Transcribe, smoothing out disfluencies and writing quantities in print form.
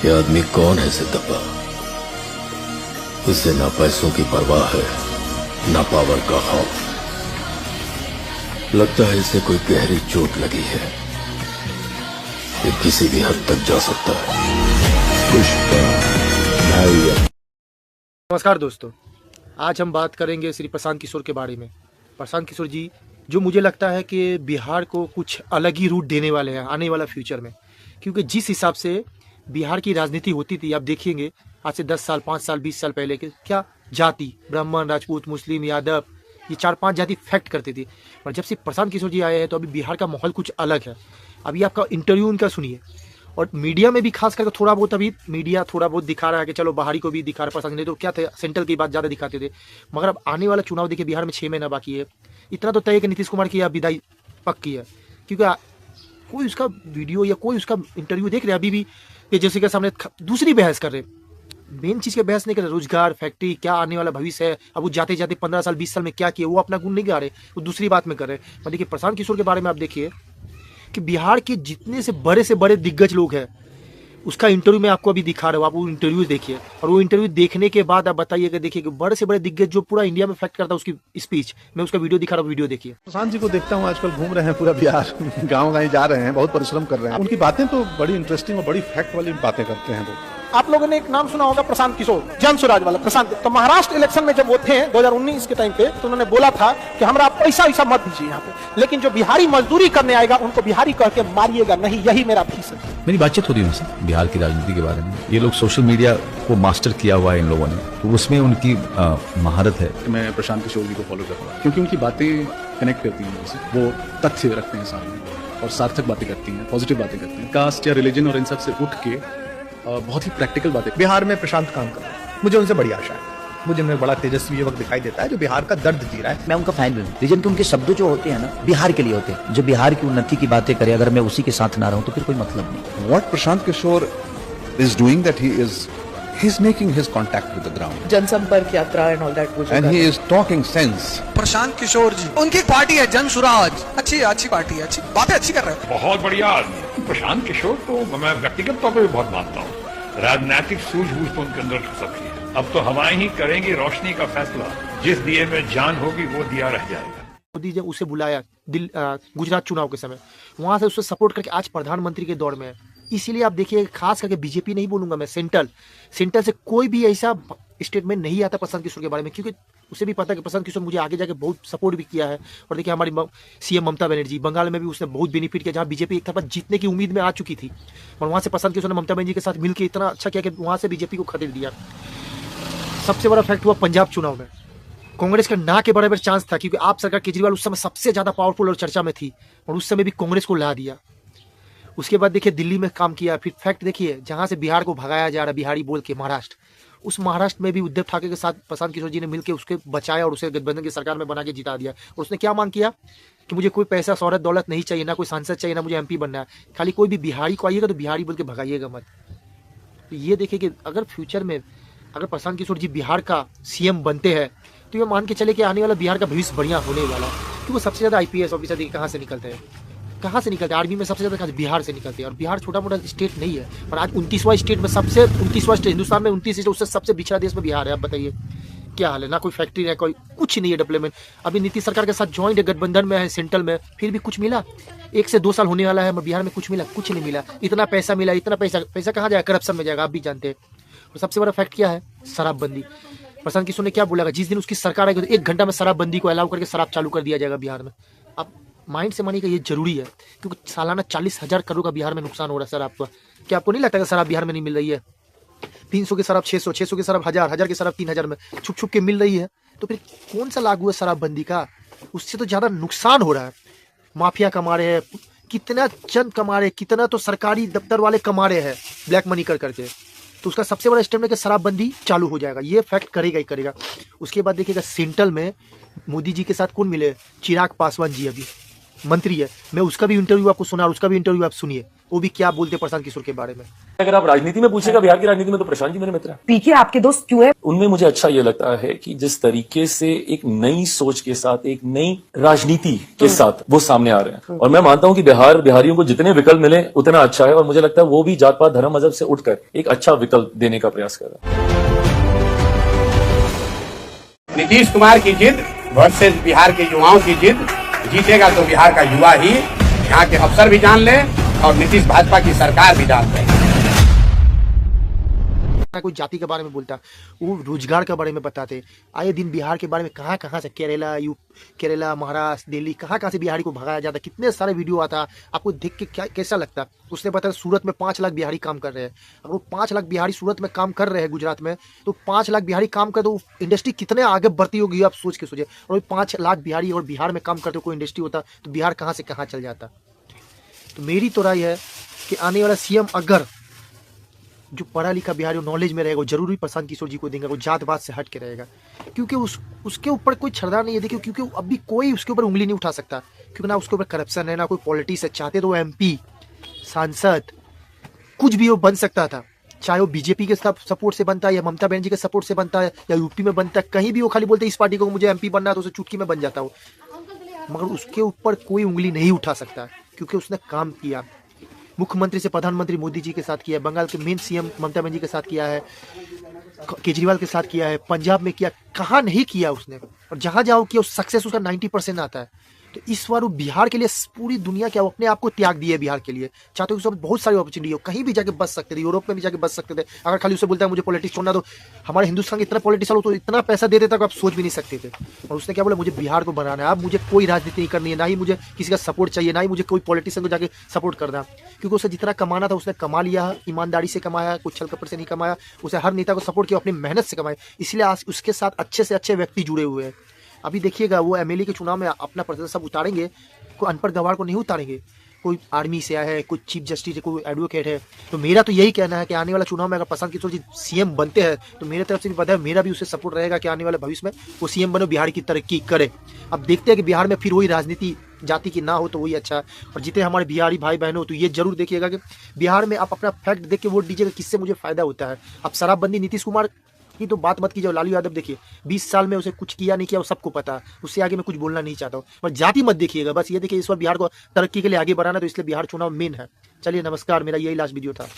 ये आदमी कौन है सिद्धप्पा? उसे ना पैसों की परवाह है, ना पावर का खौफ। लगता है इसे कोई गहरी चोट लगी है। ये किसी भी हद तक जा सकता है। नमस्कार दोस्तों, आज हम बात करेंगे श्री प्रशांत किशोर के बारे में। प्रशांत किशोर जी जो मुझे लगता है कि बिहार को कुछ अलग ही रूट देने वाले हैं आने वाला फ्यूचर में, क्योंकि जिस हिसाब से बिहार की राजनीति होती थी, आप देखेंगे आज से 10 साल 5 साल 20 साल पहले के क्या जाति, ब्राह्मण, राजपूत, मुस्लिम, यादव, ये 4-5 जाति फैक्ट करती थी। पर जब से प्रशांत किशोर जी आए हैं तो अभी बिहार का माहौल कुछ अलग है। अभी आपका इंटरव्यू उनका सुनिए, और मीडिया में भी खास करके थोड़ा बहुत अभी मीडिया थोड़ा बहुत दिखा रहा है कि चलो बाहरी को भी दिखा रहा है। प्रशांत नहीं तो क्या थे, सेंट्रल की बात ज़्यादा दिखाते थे। मगर अब आने वाला चुनाव देखिए, बिहार में 6 महीना बाकी है। इतना तो तय है कि नीतीश कुमार की अब विदाई पक्की है, क्योंकि कोई उसका वीडियो या कोई उसका इंटरव्यू देख रहे अभी भी ये जैसे के सामने दूसरी बहस कर रहे, मेन चीज़ के बहस नहीं कर रहे। रोजगार, फैक्ट्री, क्या आने वाला भविष्य है, अब वो जाते जाते 15 साल 20 साल में क्या किया वो अपना गुण नहीं गा रहे, वो दूसरी बात में कर रहे हैं। देखिए प्रशांत किशोर के बारे में आप देखिए कि बिहार के जितने से बड़े दिग्गज लोग हैं उसका इंटरव्यू मैं आपको अभी दिखा रहा हूँ। आप वो इंटरव्यू देखिए, और वो इंटरव्यू देखने के बाद आप बताइएगा। देखिए कि बड़े से बड़े दिग्गज जो पूरा इंडिया में फैक्ट करता है उसकी स्पीच, मैं उसका वीडियो दिखा रहा हूँ, वीडियो देखिए। प्रशांत जी को देखता हूँ आजकल घूम रहे हैं पूरा बिहार, गाँव जा रहे हैं, बहुत परिश्रम कर रहे हैं। उनकी बातें तो बड़ी इंटरेस्टिंग और बड़ी फैक्ट वाली बातें करते हैं वो। आप लोगों ने एक नाम सुना होगा प्रशांत किशोर, जन स्वराज वाला प्रशांत। तो महाराष्ट्र इलेक्शन में जब वो थे 2019 के टाइम पे, तो उन्होंने बोला था कि हमरा पैसा वैसा मत दीजिए यहाँ पे, लेकिन जो बिहारी मजदूरी करने आएगा उनको बिहारी कह के मारिएगा नहीं, यही मेरा फीस है। मेरी बातचीत हो रही है उनसे बिहार की राजनीति के बारे में। ये लोग सोशल मीडिया को मास्टर किया हुआ है इन लोगों ने, तो उसमें उनकी महारत है। मैं प्रशांत किशोर जी को फॉलो कर रहा हूँ क्योंकि उनकी बातें कनेक्ट करती हैं मुझसे। वो तथ्य रखते हैं सामने और सार्थक बातें करती हैं, पॉजिटिव बातें करती हैं। कास्ट या रिलीजन और इन सब से उठ के बहुत ही प्रैक्टिकल बातें। बिहार में प्रशांत काम कर रहा है, मुझे उनसे बड़ी आशा है। मुझे उनमें बड़ा तेजस्वी युवक दिखाई देता है जो बिहार का दर्द जी रहा है। मैं उनका फैन हूँ, रीजन के उनके शब्द जो होते हैं ना बिहार के लिए होते हैं। जो बिहार की उन्नति की बातें करे, अगर मैं उसी के साथ ना रहूं तो फिर कोई मतलब नहीं। What Prashant Kishore is doing, that he's making his contact with the ground. जनसंपर्क यात्रा and all that, and he is talking sense. Prashant Kishor जी, उनकी एक पार्टी है जन स्वराज, अच्छी पार्टी है, अच्छी बातें अच्छी कर रहे हैं। बहुत बढ़िया आदमी प्रशांत किशोर तो मैं व्यक्तिगत तौर पर भी बहुत मानता हूँ। राजनीतिक सूझबूझ तो उनके अंदर सकती है। अब तो हवाएं ही करेंगी रोशनी का फैसला, जिस दिए में जान होगी वो दिया रह जाएगा। मोदी जब उसे बुलाया गुजरात चुनाव के समय, वहां से उससे सपोर्ट करके आज प्रधानमंत्री के दौर में है। इसीलिए आप देखिए, खास करके बीजेपी नहीं बोलूंगा मैं, सेंट्रल से कोई भी ऐसा स्टेटमेंट नहीं आता प्रशांत किशोर के बारे में, क्योंकि उसे भी पता है कि प्रशांत किशोर मुझे आगे जाके बहुत सपोर्ट भी किया है। और देखिए हमारी सीएम ममता बनर्जी, बंगाल में भी उसने बहुत बेनिफिट किया, जहाँ बीजेपी एक तरफा जीतने की उम्मीद में आ चुकी थी, और वहाँ से प्रशांत किशोर ने ममता बनर्जी के साथ मिलकर इतना अच्छा किया कि वहाँ से बीजेपी को खरीद दिया। सबसे बड़ा फैक्ट हुआ पंजाब चुनाव में, कांग्रेस का ना के बराबर चांस था, क्योंकि आप सरकार केजरीवाल उस समय सबसे ज्यादा पावरफुल और चर्चा में थी, और उस समय भी कांग्रेस को ला दिया। उसके बाद देखिए दिल्ली में काम किया। फिर फैक्ट देखिए, जहां से बिहार को भगाया जा रहा बिहारी बोल के, महाराष्ट्र, उस महाराष्ट्र में भी उद्धव ठाकरे के साथ प्रशांत किशोर जी ने मिलकर उसके बचाया और उसे गठबंधन की सरकार में बना के जिता दिया। और उसने क्या मांग किया कि मुझे कोई पैसा शौहरत दौलत नहीं चाहिए, ना कोई सांसद चाहिए, ना मुझे एमपी बनना है, खाली कोई भी बिहारी को आइएगा तो बिहारी बोल के भगाइएगा मत। तो ये देखिए कि अगर फ्यूचर में अगर प्रशांत किशोर जी बिहार का सीएम बनते हैं तो ये मान के चले कि आने वाला बिहार का भविष्य बढ़िया होने वाला है। क्योंकि सबसे ज़्यादा IPS ऑफिसर देखिए कहाँ से निकलते हैं, आर्मी में सबसे ज़्यादा बिहार से निकलते हैं। और बिहार छोटा मोटा स्टेट नहीं है, और आज 29वां स्टेट में 29वां स्टेट हिंदुस्तान में 29 स्टेट, उससे सबसे पिछड़ा देश में बिहार है। आप बताइए क्या हाल है, ना कोई फैक्ट्री है, कोई कुछ नहीं है डेवलपमेंट। अभी नीतीश सरकार के साथ ज्वाइंट गठबंधन में है सेंट्रल में, फिर भी कुछ मिला? 1 से 2 साल होने वाला है, बिहार में कुछ मिला? कुछ नहीं मिला। इतना पैसा मिला, इतना पैसा कहाँ जाएगा? करप्शन में जाएगा, आप भी जानते हैं। और सबसे बड़ा फैक्ट क्या है? शराबबंदी। प्रशांत किशोर ने क्या बोला, जिस दिन उसकी सरकार आएगी तो 1 घंटा में शराबबंदी को अलाउ करके शराब चालू कर दिया जाएगा बिहार में। अब माइंड से मानिएगा ये जरूरी है, क्योंकि सालाना 40,000 करोड़ का बिहार में नुकसान हो रहा है शराब का। क्या आपको नहीं लगता कि शराब बिहार में नहीं मिल रही है? 300 की शराब 600, 600 की शराब 1000 की शराब 3000 में छुप के मिल रही है। तो फिर कौन सा लागू है शराबबंदी का? उससे तो ज़्यादा नुकसान हो रहा है। माफिया कमा रहे हैं, कितना चंद कमा रहे हैं, कितना तो सरकारी दफ्तर वाले कमा रहे हैं ब्लैक मनी कर करके। तो उसका सबसे बड़ा स्टेप है कि शराबबंदी चालू हो जाएगा, ये फैक्ट करेगा ही करेगा। उसके बाद देखिएगा सेंट्रल में मोदी जी के साथ कौन मिले? चिराग पासवान जी अभी मंत्री है। मैं उसका भी इंटरव्यू आपको सुना, और उसका भी इंटरव्यू आप सुनिए। वो भी क्या बोलते प्रशांत किशोर के बारे में। अगर आप राजनीति में पूछेगा, बिहार की राजनीति में तो प्रशांत जी मेरे मित्र हैं। पीके आपके दोस्त क्यों है? उनमें मुझे अच्छा ये लगता है कि जिस तरीके से एक नई सोच के साथ, एक नई राजनीति के साथ वो सामने आ रहे हैं, और मैं मानता हूं कि बिहारियों को जितने विकल्प मिले उतना अच्छा है, और मुझे लगता है वो भी जात पात धर्म मजहब से उठकर एक अच्छा विकल्प देने का प्रयास कर रहा है। नीतीश कुमार की जिद वर्सेस बिहार के युवाओं की जिद, जीतेगा तो बिहार का युवा ही, यहाँ के अफसर भी जान ले और नीतीश भाजपा की सरकार भी जान ले। कोई जाति के बारे में बोलता, वो रोजगार के बारे में बताते, आए दिन बिहार के बारे में कहाँ से केरला, महाराष्ट्र, दिल्ली, कहाँ से बिहारी को भगाया जाता, कितने सारे वीडियो आता, आपको देख के कैसा लगता। उसने बताया सूरत में 5 लाख बिहारी काम कर रहे हैं। अगर वो 5 लाख बिहारी सूरत में काम कर रहे हैं गुजरात में, तो 5 लाख बिहारी काम कर, तो इंडस्ट्री कितने आगे बढ़ती होगी आप सोच के सोचिए। और 5 लाख बिहारी और बिहार में काम करते कोई इंडस्ट्री होता तो बिहार कहाँ से कहाँ चल जाता। तो मेरी तो राय है कि आने वाला सीएम अगर जो पढ़ा लिखा बिहारी नॉलेज में रहेगा, वो जरूरी प्रशांत किशोर जी को देंगे, वो जात बात से हट के रहेगा, क्योंकि उसके ऊपर कोई छर्दा नहीं है। देखिए, क्योंकि अभी कोई उसके ऊपर उंगली नहीं उठा सकता, क्योंकि ना उसके ऊपर करप्शन है, ना कोई पॉलिटिक्स है। चाहते तो वो MP, सांसद, कुछ भी वो बन सकता था, चाहे वो बीजेपी के सपोर्ट से बनता है या ममता बनर्जी के सपोर्ट से बनता है या यूपी में बनता है, कहीं भी वो खाली बोलते इस पार्टी को मुझे MP बनना है, तो उसे चुटकी में बन जाता हो। मगर उसके ऊपर कोई उंगली नहीं उठा सकता, क्योंकि उसने काम किया। मुख्यमंत्री से प्रधानमंत्री मोदी जी के साथ किया है, बंगाल के मेन CM ममता बनर्जी के साथ किया है, केजरीवाल के साथ किया है, पंजाब में किया, कहाँ नहीं किया उसने। और जहां किया सक्सेस उसका 90% आता है। तो इस बार वो बिहार के लिए पूरी दुनिया क्या, वो अपने आप को त्याग दिए बिहार के लिए। चाहते हो बहुत सारी अपॉर्चुनिटी हो, कहीं भी जाके बच सकते थे, यूरोप में भी जाके बच सकते थे। अगर खाली उसे बोलता है मुझे पॉलिटिक्स छोड़ना, तो हमारे हिंदुस्तान के इतना पॉलिटिशियन हो तो इतना पैसा दे देता कि आप सोच भी नहीं सकते थे। और उसने क्या बोला, मुझे बिहार को बनाना है, अब मुझे कोई राजनीति नहीं करनी है, ना ही मुझे किसी का सपोर्ट चाहिए, ना ही मुझे कोई पॉलिटिशियन को जाके सपोर्ट करना, क्योंकि उसे जितना कमाना था उसने कमा लिया, ईमानदारी से कमाया, कुछ छल कपट से नहीं कमाया। उसे हर नेता को सपोर्ट किया, अपनी मेहनत से कमाया, इसलिए आज उसके साथ अच्छे से अच्छे व्यक्ति जुड़े हुए हैं। अभी देखिएगा वो MLA के चुनाव में अपना पर्सन सब उतारेंगे, कोई अनपढ़ गवार को नहीं उतारेंगे, कोई आर्मी से आया है, कोई चीफ जस्टिस है, कोई एडवोकेट है। तो मेरा तो यही कहना है कि आने वाला चुनाव में अगर प्रशांत किशोर जी CM बनते हैं, तो मेरे तरफ से भी पता है, मेरा भी उसे सपोर्ट रहेगा कि आने वाले भविष्य में वो CM बने, बिहार की तरक्की करे। अब देखते हैं कि बिहार में फिर वही राजनीति जाति की ना हो तो वही अच्छा है, और जितने हमारे बिहारी भाई बहन हो, तो ये जरूर देखिएगा कि बिहार में आप अपना फैक्ट देख के वोट दीजिएगा, किससे मुझे फायदा होता है। अब शराबबंदी नीतीश कुमार की तो बात मत कीजिए, लालू यादव देखिए 20 साल में उसे कुछ किया नहीं किया, वो सबको पता है, उससे आगे मैं कुछ बोलना नहीं चाहता हूँ। पर जाति मत देखिएगा, बस ये देखिए इस बार बिहार को तरक्की के लिए आगे बढ़ाना, तो इसलिए बिहार चुनाव मेन है। चलिए नमस्कार, मेरा यही लास्ट वीडियो था।